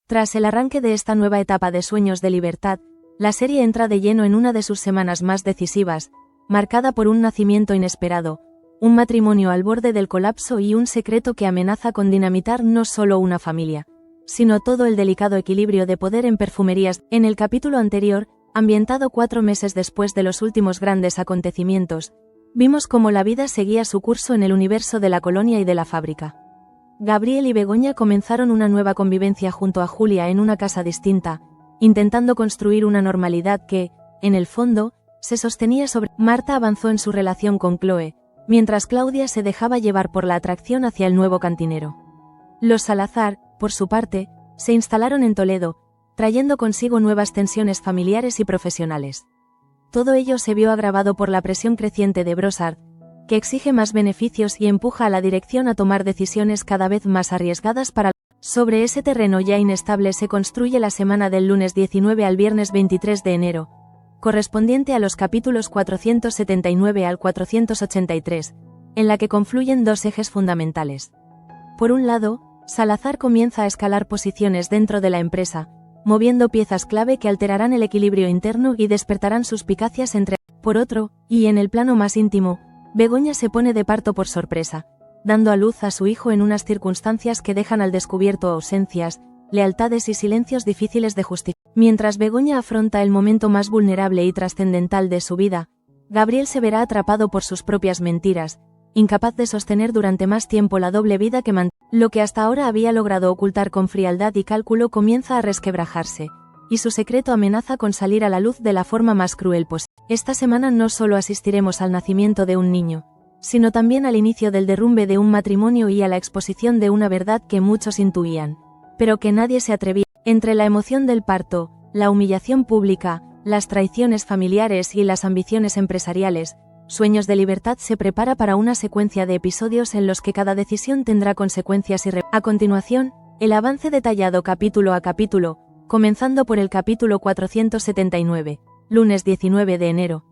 Tras el arranque de esta nueva etapa de Sueños de Libertad, la serie entra de lleno en una de sus semanas más decisivas, marcada por un nacimiento inesperado, un matrimonio al borde del colapso y un secreto que amenaza con dinamitar no solo una familia, sino todo el delicado equilibrio de poder en Perfumerías. En el capítulo anterior, ambientado 4 meses después de los últimos grandes acontecimientos, vimos cómo la vida seguía su curso en el universo de la colonia y de la fábrica. Gabriel y Begoña comenzaron una nueva convivencia junto a Julia en una casa distinta, intentando construir una normalidad que, en el fondo, se sostenía sobre... Marta avanzó en su relación con Chloe, mientras Claudia se dejaba llevar por la atracción hacia el nuevo cantinero. Los Salazar, por su parte, se instalaron en Toledo, trayendo consigo nuevas tensiones familiares y profesionales. Todo ello se vio agravado por la presión creciente de Brossard, que exige más beneficios y empuja a la dirección a tomar decisiones cada vez más arriesgadas para... Sobre ese terreno ya inestable se construye la semana del lunes 19 al viernes 23 de enero, correspondiente a los capítulos 479 al 483, en la que confluyen dos ejes fundamentales. Por un lado, Salazar comienza a escalar posiciones dentro de la empresa, moviendo piezas clave que alterarán el equilibrio interno y despertarán suspicacias entre... Por otro, y en el plano más íntimo, Begoña se pone de parto por sorpresa, dando a luz a su hijo en unas circunstancias que dejan al descubierto ausencias, lealtades y silencios difíciles de justificar. Mientras Begoña afronta el momento más vulnerable y trascendental de su vida, Gabriel se verá atrapado por sus propias mentiras, incapaz de sostener durante más tiempo la doble vida que mantiene. Lo que hasta ahora había logrado ocultar con frialdad y cálculo comienza a resquebrajarse, y su secreto amenaza con salir a la luz de la forma más cruel posible. Esta semana no solo asistiremos al nacimiento de un niño, sino también al inicio del derrumbe de un matrimonio y a la exposición de una verdad que muchos intuían, pero que nadie se atrevía. Entre la emoción del parto, la humillación pública, las traiciones familiares y las ambiciones empresariales, Sueños de Libertad se prepara para una secuencia de episodios en los que cada decisión tendrá consecuencias A continuación, el avance detallado capítulo a capítulo, comenzando por el capítulo 479, lunes 19 de enero,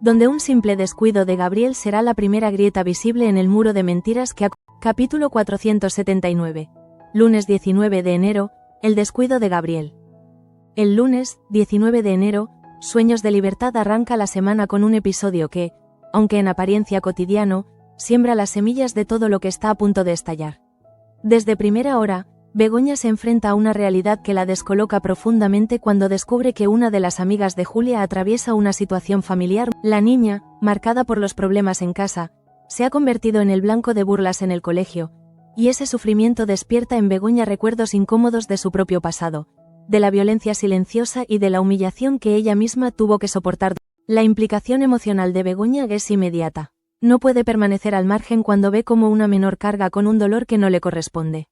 donde un simple descuido de Gabriel será la primera grieta visible en el muro de mentiras que Capítulo 479, lunes 19 de enero, el descuido de Gabriel. El lunes, 19 de enero, Sueños de Libertad arranca la semana con un episodio que, aunque en apariencia cotidiano, siembra las semillas de todo lo que está a punto de estallar. Desde primera hora, Begoña se enfrenta a una realidad que la descoloca profundamente cuando descubre que una de las amigas de Julia atraviesa una situación familiar. La niña, marcada por los problemas en casa, se ha convertido en el blanco de burlas en el colegio, y ese sufrimiento despierta en Begoña recuerdos incómodos de su propio pasado, de la violencia silenciosa y de la humillación que ella misma tuvo que soportar. La implicación emocional de Begoña es inmediata. No puede permanecer al margen cuando ve cómo una menor carga con un dolor que no le corresponde.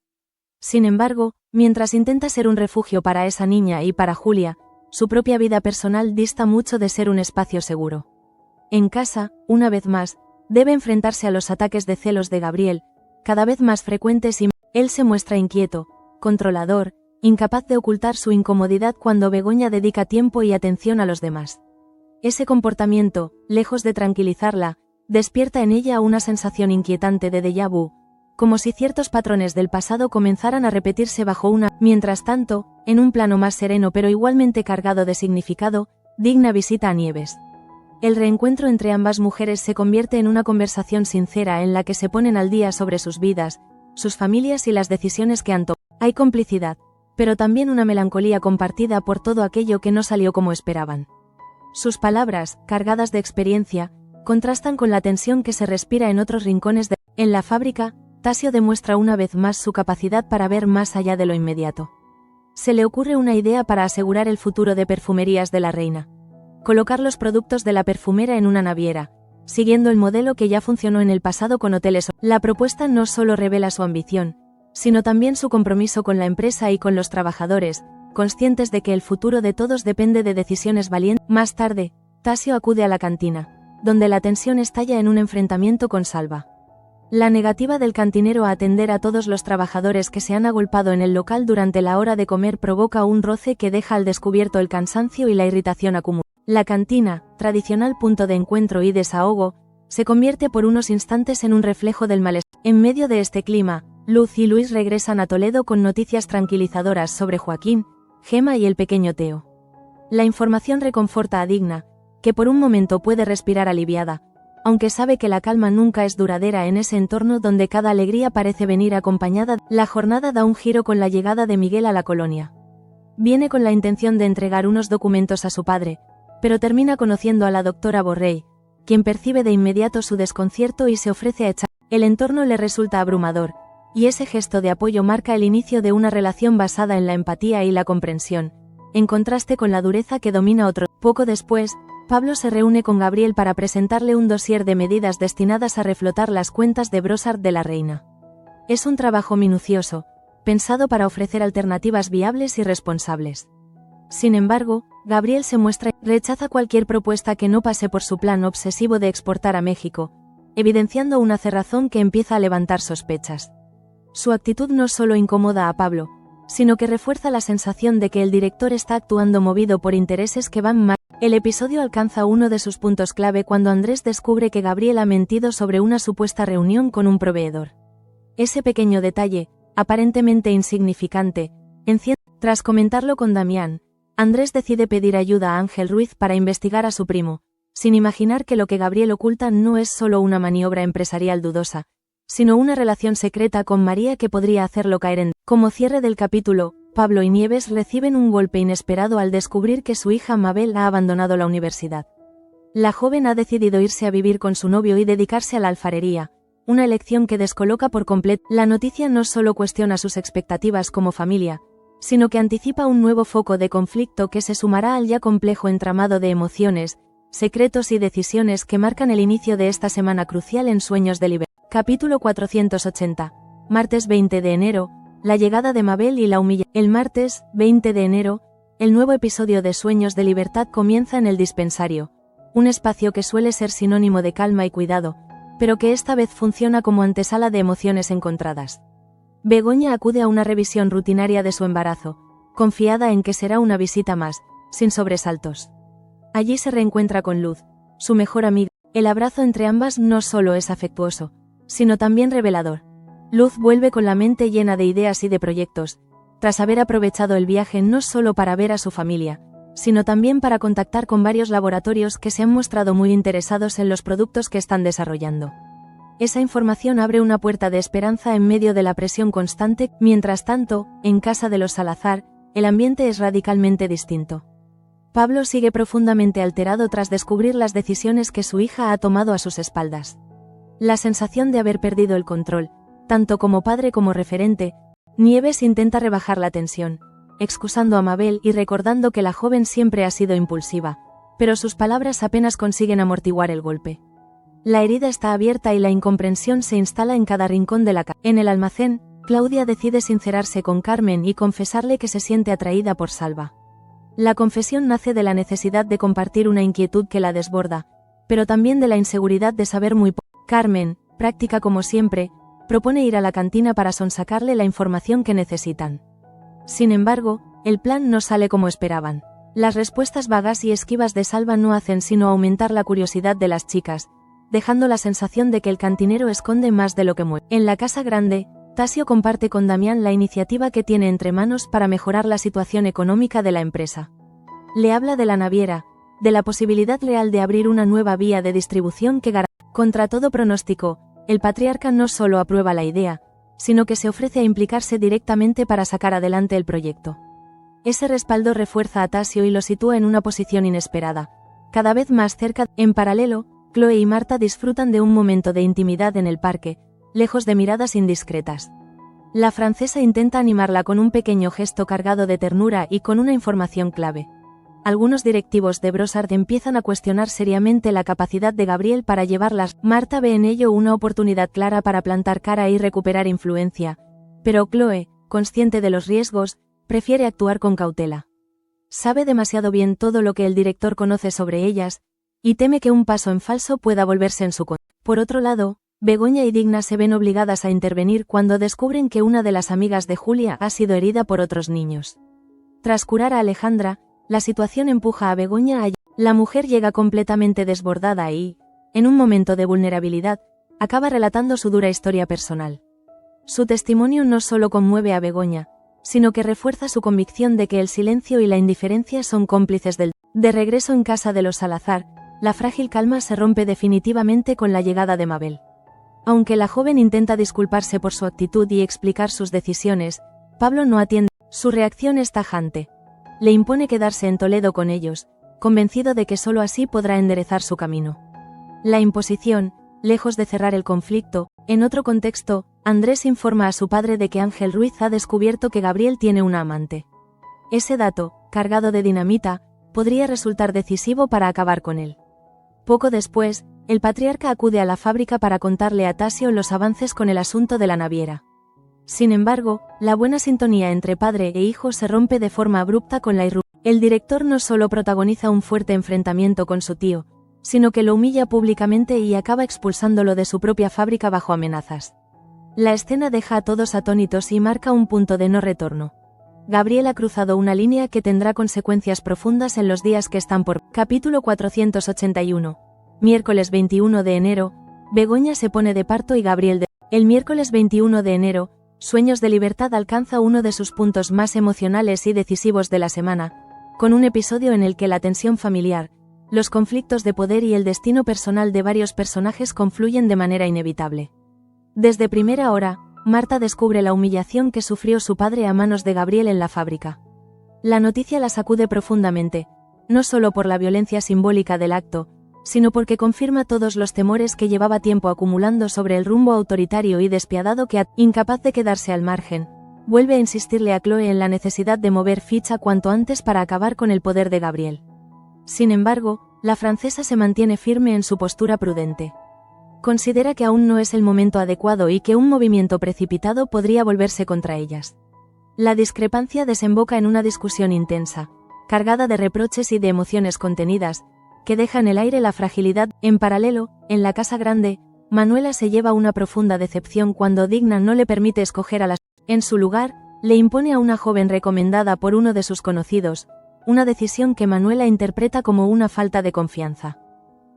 Sin embargo, mientras intenta ser un refugio para esa niña y para Julia, su propia vida personal dista mucho de ser un espacio seguro. En casa, una vez más, debe enfrentarse a los ataques de celos de Gabriel, cada vez más frecuentes y él se muestra inquieto, controlador, incapaz de ocultar su incomodidad cuando Begoña dedica tiempo y atención a los demás. Ese comportamiento, lejos de tranquilizarla, despierta en ella una sensación inquietante de déjà vu, como si ciertos patrones del pasado comenzaran a repetirse bajo una... Mientras tanto, en un plano más sereno pero igualmente cargado de significado, Digna visita a Nieves. El reencuentro entre ambas mujeres se convierte en una conversación sincera en la que se ponen al día sobre sus vidas, sus familias y las decisiones que han tomado. Hay complicidad, pero también una melancolía compartida por todo aquello que no salió como esperaban. Sus palabras, cargadas de experiencia, contrastan con la tensión que se respira en otros rincones de... En la fábrica, Tasio demuestra una vez más su capacidad para ver más allá de lo inmediato. Se le ocurre una idea para asegurar el futuro de Perfumerías de la Reina. Colocar los productos de la perfumera en una naviera, siguiendo el modelo que ya funcionó en el pasado con hoteles. La propuesta no solo revela su ambición, sino también su compromiso con la empresa y con los trabajadores, conscientes de que el futuro de todos depende de decisiones valientes. Más tarde, Tasio acude a la cantina, donde la tensión estalla en un enfrentamiento con Salva. La negativa del cantinero a atender a todos los trabajadores que se han agolpado en el local durante la hora de comer provoca un roce que deja al descubierto el cansancio y la irritación acumulada. La cantina, tradicional punto de encuentro y desahogo, se convierte por unos instantes en un reflejo del malestar. En medio de este clima, Luz y Luis regresan a Toledo con noticias tranquilizadoras sobre Joaquín, Gemma y el pequeño Teo. La información reconforta a Digna, que por un momento puede respirar aliviada, aunque sabe que la calma nunca es duradera en ese entorno donde cada alegría parece venir acompañada. La jornada da un giro con la llegada de Miguel a la colonia. Viene con la intención de entregar unos documentos a su padre, pero termina conociendo a la doctora Borrell, quien percibe de inmediato su desconcierto y se ofrece a echar. El entorno le resulta abrumador, y ese gesto de apoyo marca el inicio de una relación basada en la empatía y la comprensión, en contraste con la dureza que domina otro. Poco después, Pablo se reúne con Gabriel para presentarle un dossier de medidas destinadas a reflotar las cuentas de Brossard de la Reina. Es un trabajo minucioso, pensado para ofrecer alternativas viables y responsables. Sin embargo, Gabriel se muestra y rechaza cualquier propuesta que no pase por su plan obsesivo de exportar a México, evidenciando una cerrazón que empieza a levantar sospechas. Su actitud no solo incomoda a Pablo, sino que refuerza la sensación de que el director está actuando movido por intereses que van más. El episodio alcanza uno de sus puntos clave cuando Andrés descubre que Gabriel ha mentido sobre una supuesta reunión con un proveedor. Ese pequeño detalle, aparentemente insignificante, enciende. Tras comentarlo con Damián, Andrés decide pedir ayuda a Ángel Ruiz para investigar a su primo, sin imaginar que lo que Gabriel oculta no es solo una maniobra empresarial dudosa, sino una relación secreta con María que podría hacerlo caer en. Como cierre del capítulo, Pablo y Nieves reciben un golpe inesperado al descubrir que su hija Mabel ha abandonado la universidad. La joven ha decidido irse a vivir con su novio y dedicarse a la alfarería, una elección que descoloca por completo. La noticia no solo cuestiona sus expectativas como familia, sino que anticipa un nuevo foco de conflicto que se sumará al ya complejo entramado de emociones, secretos y decisiones que marcan el inicio de esta semana crucial en Sueños de Libertad. Capítulo 480. Martes 20 de enero, la llegada de Mabel y la humillación. El martes, 20 de enero, el nuevo episodio de Sueños de Libertad comienza en el dispensario, un espacio que suele ser sinónimo de calma y cuidado, pero que esta vez funciona como antesala de emociones encontradas. Begoña acude a una revisión rutinaria de su embarazo, confiada en que será una visita más, sin sobresaltos. Allí se reencuentra con Luz, su mejor amiga. El abrazo entre ambas no solo es afectuoso, sino también revelador. Luz vuelve con la mente llena de ideas y de proyectos, tras haber aprovechado el viaje no solo para ver a su familia, sino también para contactar con varios laboratorios que se han mostrado muy interesados en los productos que están desarrollando. Esa información abre una puerta de esperanza en medio de la presión constante. Mientras tanto, en casa de los Salazar, el ambiente es radicalmente distinto. Pablo sigue profundamente alterado tras descubrir las decisiones que su hija ha tomado a sus espaldas. La sensación de haber perdido el control, tanto como padre como referente. Nieves intenta rebajar la tensión, excusando a Mabel y recordando que la joven siempre ha sido impulsiva, pero sus palabras apenas consiguen amortiguar el golpe. La herida está abierta y la incomprensión se instala en cada rincón de la casa. En el almacén, Claudia decide sincerarse con Carmen y confesarle que se siente atraída por Salva. La confesión nace de la necesidad de compartir una inquietud que la desborda, pero también de la inseguridad de saber muy poco. Carmen, práctica como siempre, propone ir a la cantina para sonsacarle la información que necesitan. Sin embargo, el plan no sale como esperaban. Las respuestas vagas y esquivas de Salva no hacen sino aumentar la curiosidad de las chicas, dejando la sensación de que el cantinero esconde más de lo que mueve. En la casa grande, Tasio comparte con Damián la iniciativa que tiene entre manos para mejorar la situación económica de la empresa. Le habla de la naviera, de la posibilidad real de abrir una nueva vía de distribución que garantice. Contra todo pronóstico, el patriarca no solo aprueba la idea, sino que se ofrece a implicarse directamente para sacar adelante el proyecto. Ese respaldo refuerza a Tasio y lo sitúa en una posición inesperada, cada vez más cerca. En paralelo, Chloe y Marta disfrutan de un momento de intimidad en el parque, lejos de miradas indiscretas. La francesa intenta animarla con un pequeño gesto cargado de ternura y con una información clave. Algunos directivos de Brossard empiezan a cuestionar seriamente la capacidad de Gabriel para llevarlas. Marta ve en ello una oportunidad clara para plantar cara y recuperar influencia, pero Chloe, consciente de los riesgos, prefiere actuar con cautela. Sabe demasiado bien todo lo que el director conoce sobre ellas, y teme que un paso en falso pueda volverse en su contra. Por otro lado, Begoña y Digna se ven obligadas a intervenir cuando descubren que una de las amigas de Julia ha sido herida por otros niños. Tras curar a Alejandra, la situación empuja a Begoña a... La mujer llega completamente desbordada y, en un momento de vulnerabilidad, acaba relatando su dura historia personal. Su testimonio no solo conmueve a Begoña, sino que refuerza su convicción de que el silencio y la indiferencia son cómplices del. De regreso en casa de los Salazar, la frágil calma se rompe definitivamente con la llegada de Mabel. Aunque la joven intenta disculparse por su actitud y explicar sus decisiones, Pablo no atiende. Su reacción es tajante. Le impone quedarse en Toledo con ellos, convencido de que solo así podrá enderezar su camino. La imposición, lejos de cerrar el conflicto, en otro contexto, Andrés informa a su padre de que Ángel Ruiz ha descubierto que Gabriel tiene una amante. Ese dato, cargado de dinamita, podría resultar decisivo para acabar con él. Poco después, el patriarca acude a la fábrica para contarle a Tasio los avances con el asunto de la naviera. Sin embargo, la buena sintonía entre padre e hijo se rompe de forma abrupta con la irrupción. El director no solo protagoniza un fuerte enfrentamiento con su tío, sino que lo humilla públicamente y acaba expulsándolo de su propia fábrica bajo amenazas. La escena deja a todos atónitos y marca un punto de no retorno. Gabriel ha cruzado una línea que tendrá consecuencias profundas en los días que están por. Capítulo 481. Miércoles 21 de enero, Begoña se pone de parto y Gabriel de. El miércoles 21 de enero, Sueños de Libertad alcanza uno de sus puntos más emocionales y decisivos de la semana, con un episodio en el que la tensión familiar, los conflictos de poder y el destino personal de varios personajes confluyen de manera inevitable. Desde primera hora, Marta descubre la humillación que sufrió su padre a manos de Gabriel en la fábrica. La noticia la sacude profundamente, no solo por la violencia simbólica del acto, sino porque confirma todos los temores que llevaba tiempo acumulando sobre el rumbo autoritario y despiadado que, incapaz de quedarse al margen, vuelve a insistirle a Chloe en la necesidad de mover ficha cuanto antes para acabar con el poder de Gabriel. Sin embargo, la francesa se mantiene firme en su postura prudente. Considera que aún no es el momento adecuado y que un movimiento precipitado podría volverse contra ellas. La discrepancia desemboca en una discusión intensa, cargada de reproches y de emociones contenidas, que deja en el aire la fragilidad. En paralelo, en la casa grande, Manuela se lleva una profunda decepción cuando Digna no le permite escoger a las. En su lugar, le impone a una joven recomendada por uno de sus conocidos, una decisión que Manuela interpreta como una falta de confianza.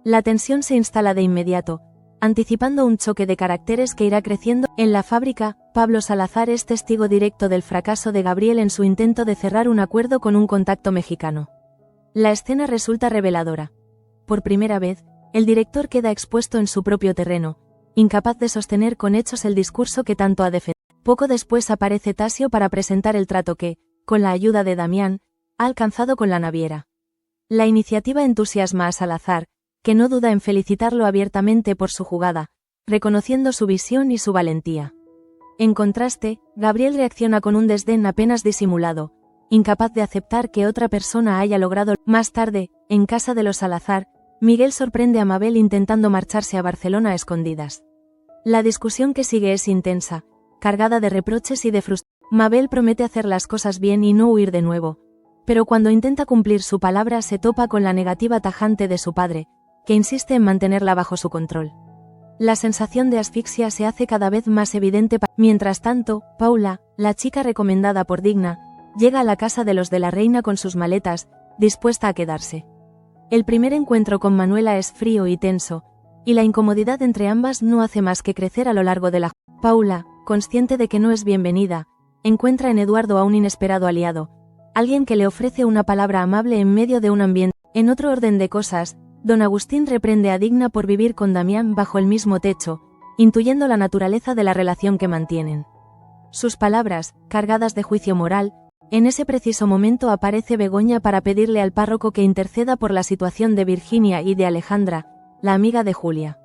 La tensión se instala de inmediato, anticipando un choque de caracteres que irá creciendo. En la fábrica, Pablo Salazar es testigo directo del fracaso de Gabriel en su intento de cerrar un acuerdo con un contacto mexicano. La escena resulta reveladora. Por primera vez, el director queda expuesto en su propio terreno, incapaz de sostener con hechos el discurso que tanto ha defendido. Poco después aparece Tasio para presentar el trato que, con la ayuda de Damián, ha alcanzado con la naviera. La iniciativa entusiasma a Salazar, que no duda en felicitarlo abiertamente por su jugada, reconociendo su visión y su valentía. En contraste, Gabriel reacciona con un desdén apenas disimulado, incapaz de aceptar que otra persona haya logrado. Más tarde, en casa de los Salazar, Miguel sorprende a Mabel intentando marcharse a Barcelona a escondidas. La discusión que sigue es intensa, cargada de reproches y de frustración. Mabel promete hacer las cosas bien y no huir de nuevo, pero cuando intenta cumplir su palabra se topa con la negativa tajante de su padre, que insiste en mantenerla bajo su control. La sensación de asfixia se hace cada vez más evidente. Mientras tanto, Paula, la chica recomendada por Digna, llega a la casa de los de la Reina con sus maletas, dispuesta a quedarse. El primer encuentro con Manuela es frío y tenso, y la incomodidad entre ambas no hace más que crecer a lo largo de la. Paula, consciente de que no es bienvenida, encuentra en Eduardo a un inesperado aliado, alguien que le ofrece una palabra amable en medio de un ambiente. En otro orden de cosas, don Agustín reprende a Digna por vivir con Damián bajo el mismo techo, intuyendo la naturaleza de la relación que mantienen. Sus palabras, cargadas de juicio moral. En ese preciso momento aparece Begoña para pedirle al párroco que interceda por la situación de Virginia y de Alejandra, la amiga de Julia.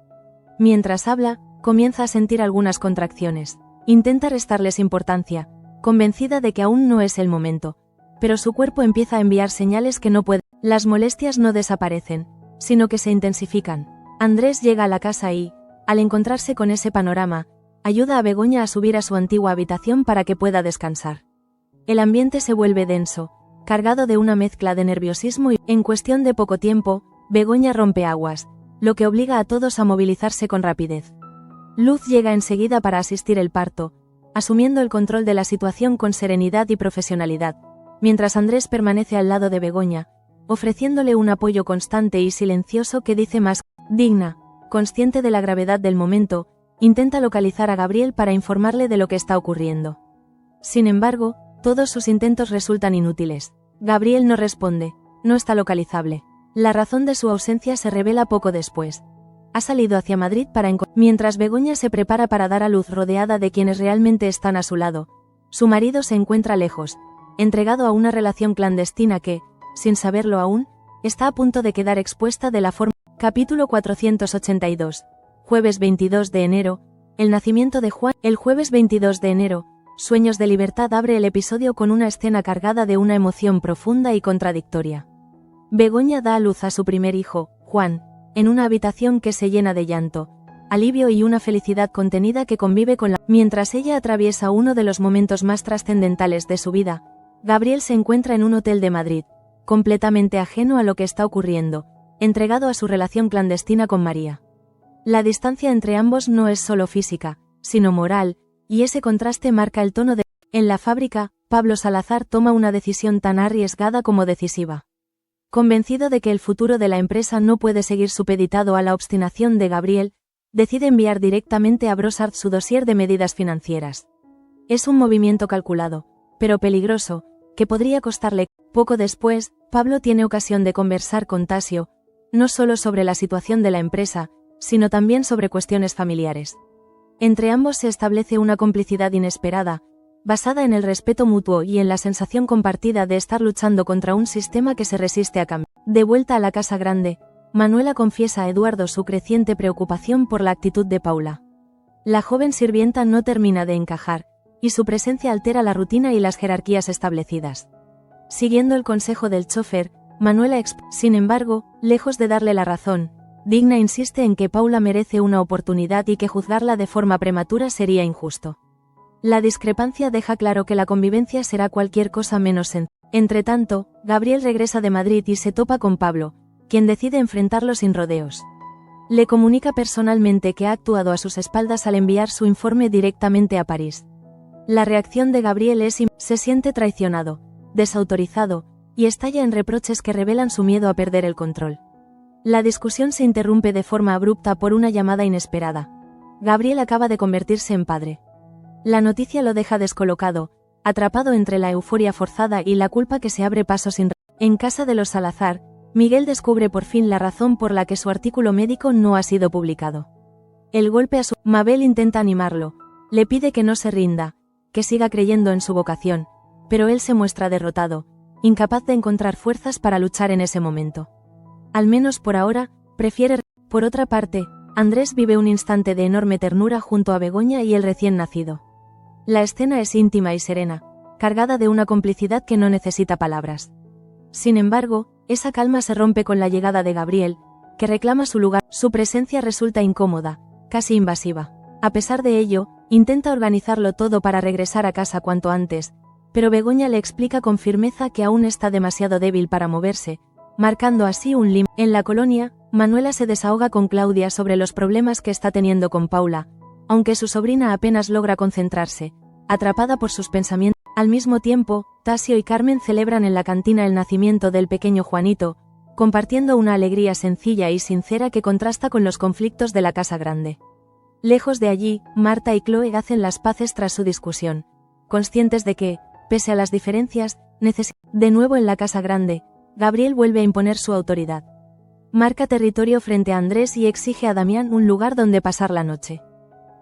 Mientras habla, comienza a sentir algunas contracciones. Intenta restarles importancia, convencida de que aún no es el momento, pero su cuerpo empieza a enviar señales que no puede. Las molestias no desaparecen, sino que se intensifican. Andrés llega a la casa y, al encontrarse con ese panorama, ayuda a Begoña a subir a su antigua habitación para que pueda descansar. El ambiente se vuelve denso, cargado de una mezcla de nerviosismo y, en cuestión de poco tiempo, Begoña rompe aguas, lo que obliga a todos a movilizarse con rapidez. Luz llega enseguida para asistir el parto, asumiendo el control de la situación con serenidad y profesionalidad, mientras Andrés permanece al lado de Begoña, ofreciéndole un apoyo constante y silencioso que dice más. Digna, consciente de la gravedad del momento, intenta localizar a Gabriel para informarle de lo que está ocurriendo. Sin embargo, todos sus intentos resultan inútiles. Gabriel no responde, no está localizable. La razón de su ausencia se revela poco después. Ha salido hacia Madrid mientras Begoña se prepara para dar a luz rodeada de quienes realmente están a su lado. Su marido se encuentra lejos, entregado a una relación clandestina que, sin saberlo aún, está a punto de quedar expuesta de la forma. Capítulo 482. Jueves 22 de enero, el nacimiento de Juan. El jueves 22 de enero, Sueños de Libertad abre el episodio con una escena cargada de una emoción profunda y contradictoria. Begoña da a luz a su primer hijo, Juan, en una habitación que se llena de llanto, alivio y una felicidad contenida que convive con la. Mientras ella atraviesa uno de los momentos más trascendentales de su vida, Gabriel se encuentra en un hotel de Madrid, completamente ajeno a lo que está ocurriendo, entregado a su relación clandestina con María. La distancia entre ambos no es solo física, sino moral, y ese contraste marca el tono de. En la fábrica, Pablo Salazar toma una decisión tan arriesgada como decisiva. Convencido de que el futuro de la empresa no puede seguir supeditado a la obstinación de Gabriel, decide enviar directamente a Brossard su dossier de medidas financieras. Es un movimiento calculado, pero peligroso, que podría costarle. Poco después, Pablo tiene ocasión de conversar con Tasio, no solo sobre la situación de la empresa, sino también sobre cuestiones familiares. Entre ambos se establece una complicidad inesperada, basada en el respeto mutuo y en la sensación compartida de estar luchando contra un sistema que se resiste a cambiar. De vuelta a la casa grande, Manuela confiesa a Eduardo su creciente preocupación por la actitud de Paula. La joven sirvienta no termina de encajar, y su presencia altera la rutina y las jerarquías establecidas. Siguiendo el consejo del chofer, Manuela sin embargo, lejos de darle la razón, Digna insiste en que Paula merece una oportunidad y que juzgarla de forma prematura sería injusto. La discrepancia deja claro que la convivencia será cualquier cosa menos sencilla. Entretanto, Gabriel regresa de Madrid y se topa con Pablo, quien decide enfrentarlo sin rodeos. Le comunica personalmente que ha actuado a sus espaldas al enviar su informe directamente a París. La reacción de Gabriel se siente traicionado, desautorizado, y estalla en reproches que revelan su miedo a perder el control. La discusión se interrumpe de forma abrupta por una llamada inesperada. Gabriel acaba de convertirse en padre. La noticia lo deja descolocado, atrapado entre la euforia forzada y la culpa que se abre paso sin. En casa de los Salazar, Miguel descubre por fin la razón por la que su artículo médico no ha sido publicado. El golpe a su. Mabel intenta animarlo, le pide que no se rinda, que siga creyendo en su vocación, pero él se muestra derrotado, incapaz de encontrar fuerzas para luchar en ese momento. Al menos por ahora, prefiere. Por otra parte, Andrés vive un instante de enorme ternura junto a Begoña y el recién nacido. La escena es íntima y serena, cargada de una complicidad que no necesita palabras. Sin embargo, esa calma se rompe con la llegada de Gabriel, que reclama su lugar. Su presencia resulta incómoda, casi invasiva. A pesar de ello, intenta organizarlo todo para regresar a casa cuanto antes, pero Begoña le explica con firmeza que aún está demasiado débil para moverse, marcando así un límite. En la colonia, Manuela se desahoga con Claudia sobre los problemas que está teniendo con Paula, aunque su sobrina apenas logra concentrarse, atrapada por sus pensamientos. Al mismo tiempo, Tasio y Carmen celebran en la cantina el nacimiento del pequeño Juanito, compartiendo una alegría sencilla y sincera que contrasta con los conflictos de la casa grande. Lejos de allí, Marta y Chloe hacen las paces tras su discusión, conscientes de que, pese a las diferencias, De nuevo en la casa grande, Gabriel vuelve a imponer su autoridad. Marca territorio frente a Andrés y exige a Damián un lugar donde pasar la noche.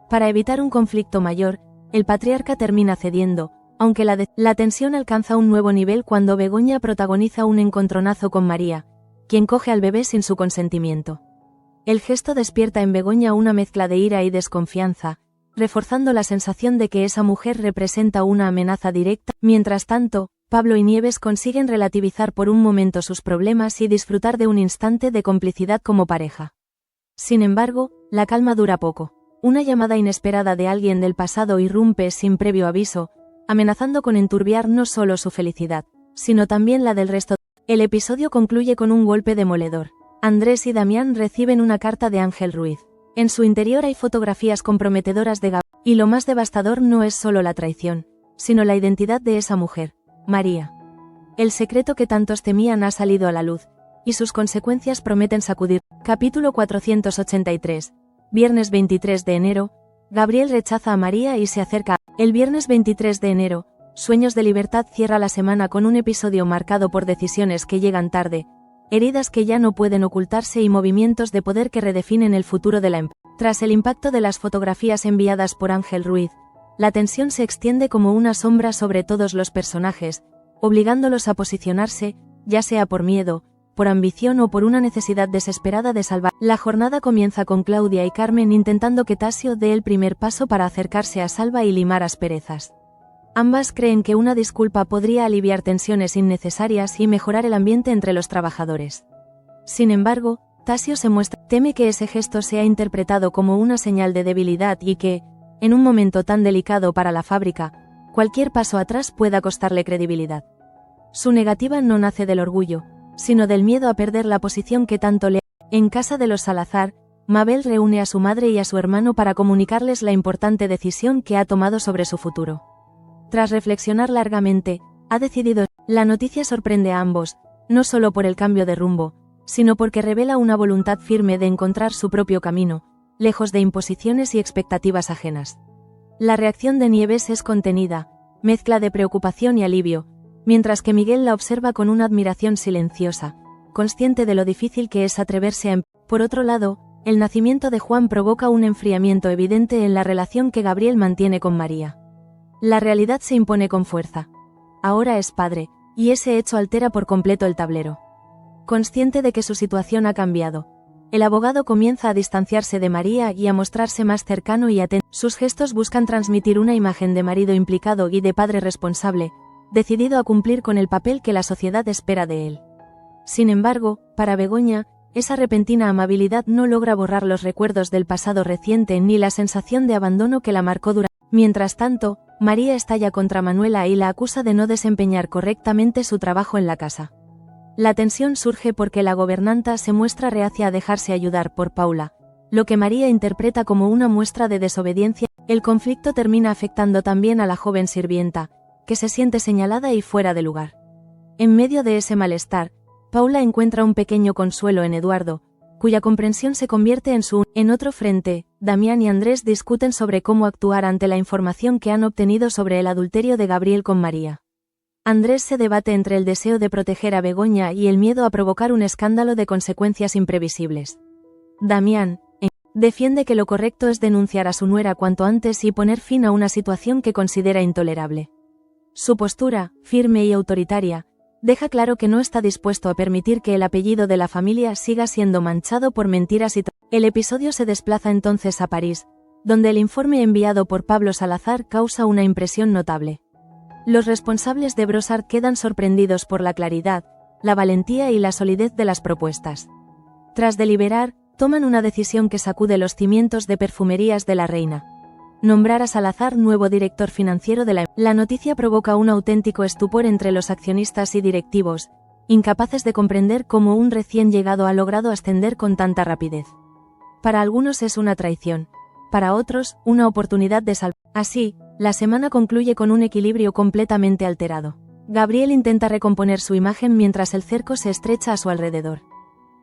Para evitar un conflicto mayor, el patriarca termina cediendo, aunque la tensión alcanza un nuevo nivel cuando Begoña protagoniza un encontronazo con María, quien coge al bebé sin su consentimiento. El gesto despierta en Begoña una mezcla de ira y desconfianza, reforzando la sensación de que esa mujer representa una amenaza directa. Mientras tanto, Pablo y Nieves consiguen relativizar por un momento sus problemas y disfrutar de un instante de complicidad como pareja. Sin embargo, la calma dura poco. Una llamada inesperada de alguien del pasado irrumpe sin previo aviso, amenazando con enturbiar no solo su felicidad, sino también la del resto. El episodio concluye con un golpe demoledor. Andrés y Damián reciben una carta de Ángel Ruiz. En su interior hay fotografías comprometedoras de Gabriel, y lo más devastador no es solo la traición, sino la identidad de esa mujer, María. El secreto que tantos temían ha salido a la luz, y sus consecuencias prometen sacudir. Capítulo 483. Viernes 23 de enero, Gabriel rechaza a María y se acerca. El viernes 23 de enero, Sueños de Libertad cierra la semana con un episodio marcado por decisiones que llegan tarde, heridas que ya no pueden ocultarse y movimientos de poder que redefinen el futuro de la empresa. Tras el impacto de las fotografías enviadas por Ángel Ruiz, la tensión se extiende como una sombra sobre todos los personajes, obligándolos a posicionarse, ya sea por miedo, por ambición o por una necesidad desesperada de salvar. La jornada comienza con Claudia y Carmen intentando que Tasio dé el primer paso para acercarse a Salva y limar asperezas. Ambas creen que una disculpa podría aliviar tensiones innecesarias y mejorar el ambiente entre los trabajadores. Sin embargo, Tasio teme que ese gesto sea interpretado como una señal de debilidad y que, en un momento tan delicado para la fábrica, cualquier paso atrás pueda costarle credibilidad. Su negativa no nace del orgullo, sino del miedo a perder la posición que tanto le... En casa de los Salazar, Mabel reúne a su madre y a su hermano para comunicarles la importante decisión que ha tomado sobre su futuro. Tras reflexionar largamente, ha decidido... La noticia sorprende a ambos, no solo por el cambio de rumbo, sino porque revela una voluntad firme de encontrar su propio camino, lejos de imposiciones y expectativas ajenas. La reacción de Nieves es contenida, mezcla de preocupación y alivio, mientras que Miguel la observa con una admiración silenciosa, consciente de lo difícil que es atreverse a... Por otro lado, el nacimiento de Juan provoca un enfriamiento evidente en la relación que Gabriel mantiene con María. La realidad se impone con fuerza. Ahora es padre, y ese hecho altera por completo el tablero. Consciente de que su situación ha cambiado, el abogado comienza a distanciarse de María y a mostrarse más cercano y atento. Sus gestos buscan transmitir una imagen de marido implicado y de padre responsable, decidido a cumplir con el papel que la sociedad espera de él. Sin embargo, para Begoña, esa repentina amabilidad no logra borrar los recuerdos del pasado reciente ni la sensación de abandono que la marcó durante. Mientras tanto, María estalla contra Manuela y la acusa de no desempeñar correctamente su trabajo en la casa. La tensión surge porque la gobernanta se muestra reacia a dejarse ayudar por Paula, lo que María interpreta como una muestra de desobediencia. El conflicto termina afectando también a la joven sirvienta, que se siente señalada y fuera de lugar. En medio de ese malestar, Paula encuentra un pequeño consuelo en Eduardo, cuya comprensión se convierte en su... En otro frente, Damián y Andrés discuten sobre cómo actuar ante la información que han obtenido sobre el adulterio de Gabriel con María. Andrés se debate entre el deseo de proteger a Begoña y el miedo a provocar un escándalo de consecuencias imprevisibles. Damián, defiende que lo correcto es denunciar a su nuera cuanto antes y poner fin a una situación que considera intolerable. Su postura, firme y autoritaria, deja claro que no está dispuesto a permitir que el apellido de la familia siga siendo manchado por mentiras y... El episodio se desplaza entonces a París, donde el informe enviado por Pablo Salazar causa una impresión notable. Los responsables de Brossard quedan sorprendidos por la claridad, la valentía y la solidez de las propuestas. Tras deliberar, toman una decisión que sacude los cimientos de Perfumerías de la Reina. Nombrar a Salazar nuevo director financiero de la... La noticia provoca un auténtico estupor entre los accionistas y directivos, incapaces de comprender cómo un recién llegado ha logrado ascender con tanta rapidez. Para algunos es una traición, para otros, una oportunidad de salvar. Así, la semana concluye con un equilibrio completamente alterado. Gabriel intenta recomponer su imagen mientras el cerco se estrecha a su alrededor.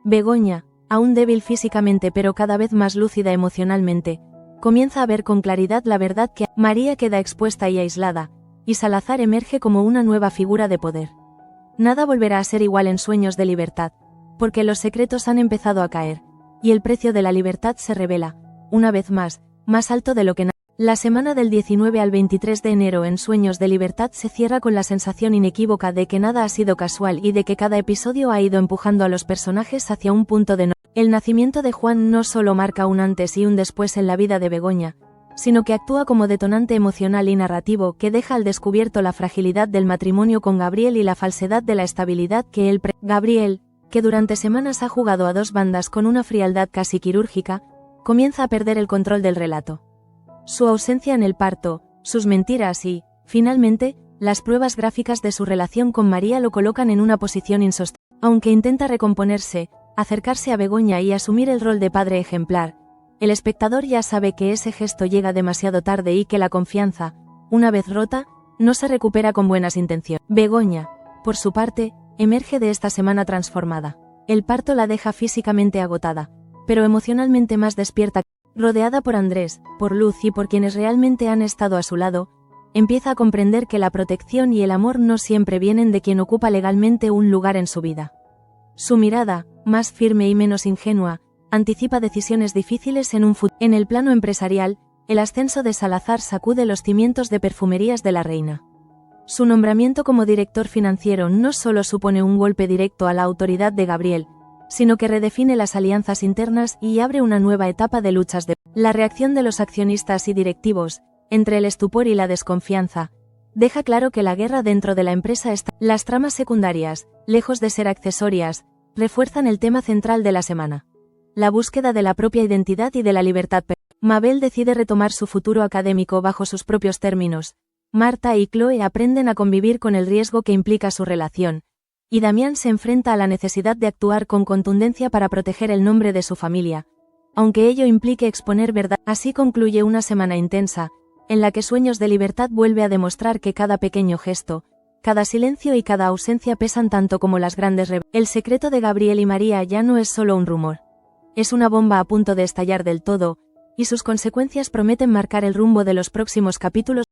Begoña, aún débil físicamente pero cada vez más lúcida emocionalmente, comienza a ver con claridad la verdad que María queda expuesta y aislada, y Salazar emerge como una nueva figura de poder. Nada volverá a ser igual en Sueños de Libertad, porque los secretos han empezado a caer, y el precio de la libertad se revela, una vez más alto de lo que... La semana del 19 al 23 de enero en Sueños de Libertad se cierra con la sensación inequívoca de que nada ha sido casual y de que cada episodio ha ido empujando a los personajes hacia un punto de no. El nacimiento de Juan no solo marca un antes y un después en la vida de Begoña, sino que actúa como detonante emocional y narrativo que deja al descubierto la fragilidad del matrimonio con Gabriel y la falsedad de la estabilidad que él Gabriel, que durante semanas ha jugado a dos bandas con una frialdad casi quirúrgica, comienza a perder el control del relato. Su ausencia en el parto, sus mentiras y, finalmente, las pruebas gráficas de su relación con María lo colocan en una posición insostenible. Aunque intenta recomponerse, acercarse a Begoña y asumir el rol de padre ejemplar, el espectador ya sabe que ese gesto llega demasiado tarde y que la confianza, una vez rota, no se recupera con buenas intenciones. Begoña, por su parte, emerge de esta semana transformada. El parto la deja físicamente agotada, pero emocionalmente más despierta. Rodeada por Andrés, por Luz y por quienes realmente han estado a su lado, empieza a comprender que la protección y el amor no siempre vienen de quien ocupa legalmente un lugar en su vida. Su mirada, más firme y menos ingenua, anticipa decisiones difíciles en un futuro. En el plano empresarial, el ascenso de Salazar sacude los cimientos de Perfumerías de la Reina. Su nombramiento como director financiero no solo supone un golpe directo a la autoridad de Gabriel, sino que redefine las alianzas internas y abre una nueva etapa de luchas de... La reacción de los accionistas y directivos, entre el estupor y la desconfianza, deja claro que la guerra dentro de la empresa está... Las tramas secundarias, lejos de ser accesorias, refuerzan el tema central de la semana: la búsqueda de la propia identidad y de la libertad. Mabel decide retomar su futuro académico bajo sus propios términos. Marta y Chloe aprenden a convivir con el riesgo que implica su relación, y Damián se enfrenta a la necesidad de actuar con contundencia para proteger el nombre de su familia, aunque ello implique exponer verdad. Así concluye una semana intensa, en la que Sueños de Libertad vuelve a demostrar que cada pequeño gesto, cada silencio y cada ausencia pesan tanto como las grandes El secreto de Gabriel y María ya no es solo un rumor. Es una bomba a punto de estallar del todo, y sus consecuencias prometen marcar el rumbo de los próximos capítulos.